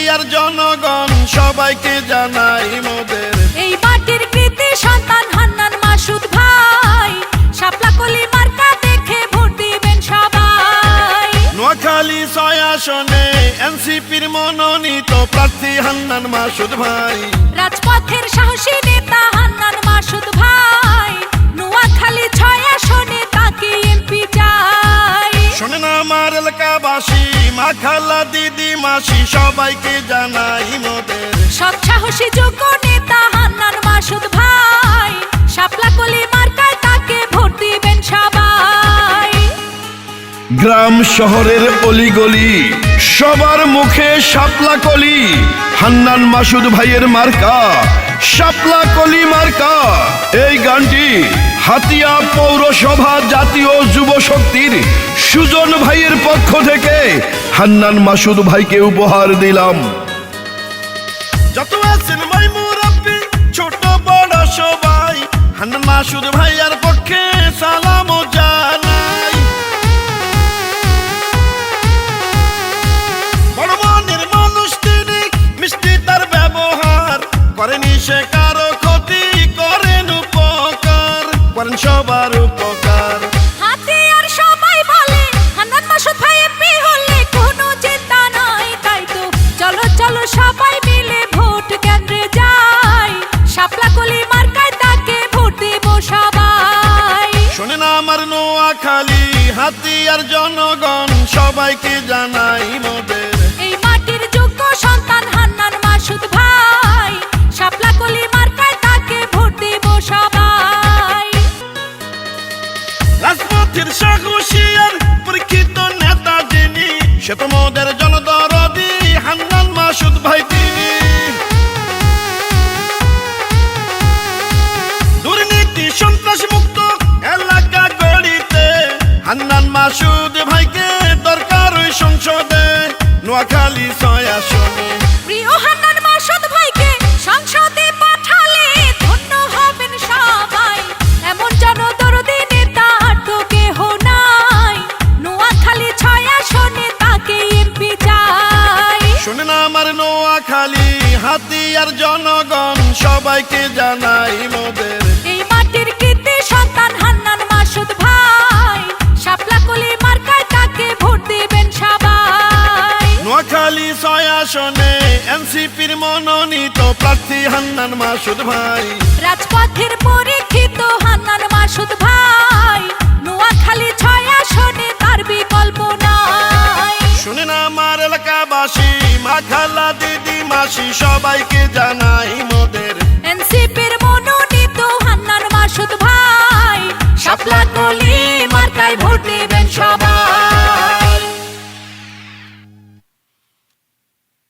হাতিয়ার জনগণ সবাইকে জানাই মোদের এই মাটির কৃতি সন্তান হান্নান মাসুদ ভাই শাপলা কলি মার্কা দেখে ভোট দিবেন সবাই। নোয়াখালী 6 আসনে এনসিপির মনোনীত প্রার্থী হান্নান মাসুদ ভাই। রাজপথের সাহসী নেতা হান্নান মাসুদ ভাই নোয়াখালী 6 আসনে তাকে এমপি চাই। শোনেন আমার এলাকাবাসী মা খালা দিদি মাসি সবাইকে জানাই মোদের সৎ সাহসী যোগ্য নেতা হান্নান মাসুদ ভাই শাপলা কলি মার্কায় তাকে ভোট দিবেন সবাই। গ্রাম শহরের অলিগলি সবার মুখে শাপলা কলি হান্নান মাসুদ ভাইয়ের মার্কা শাপলা কলি মার্কা। এই গানটি হাতিয়া পৌরসভা জাতীয় যুব শক্তির সুজন ভাইয়ের পক্ষ থেকে হান্নান মাসুদ ভাইকে উপহার দিলাম। যত আছেন ভাই মুরব্বি ছোট বড় সবাই হান্নান মাসুদ ভাইয়ার পক্ষে সালাম জানাই। বড় মনের মানুষ তিনি মিষ্টি তার ব্যবহার করেনি সে কারো ক্ষতি করেন উপকার করেন সবার উপকার। হাতিয়ার সবাই বলে হান্নান মাসুদ ভাই এমপি হলে কোনো চিন্তা নাই তাই তো চলো চলো সবাই মিলে ভোট কেন্দ্রে যাই শাপলা কলি মার্কায় তাকে ভোট দেব সবাই। শোনেন আমার নোয়াখালী হাতিয়ার জনগণ সবাইকে জানাই মোদের এই মাটির যোগ্য সন্তান হান্নান মাসুদ ভাই শাপলা কলি মার্কায় তাকে ভোট দেব সবাই। রাজপথের সাহসী আর পরীক্ষিত নেতা যিনি সে তো মোদের জনদরদি হান্নান মাসুদ ভাই তিনি। দুর্নীতি সন্ত্রাস মুক্ত এলাকা গড়িতে হান্নান মাসুদ ভাইকে দরকার ওই সংসদে নোয়াখালী 6 আসনে। প্রিয় হান্নান মাসুদ ভাইকে সংসদে পাঠালে ধন্য হবেন সবাই এমন জনদরদি নেতা আর তো কেহ নাই নোয়াখালী 6 আসনে তাকে এমপি চাই। শোনেন আমার নোয়াখালী হাতিয়ার জনগণ সবাইকে জানাই মোদের এই মাটির কৃতি সন্তান হান্নান মাসুদ ভাই শাপলা কলি মার্কায় তাকে ভোট দিবেন সবাই। নোয়াখালী 6 আসনে এনসিপির মনোনীত প্রার্থী হান্নান মাসুদ ভাই। রাজপথের পরীক্ষিত হান্নান মাসুদ ভাই নোয়াখালী 6 আসনে তার বিকল্প নাই। শুনেন আমার এলাকাবাসী মা খালা দিদি মাসি সবাইকে জানাই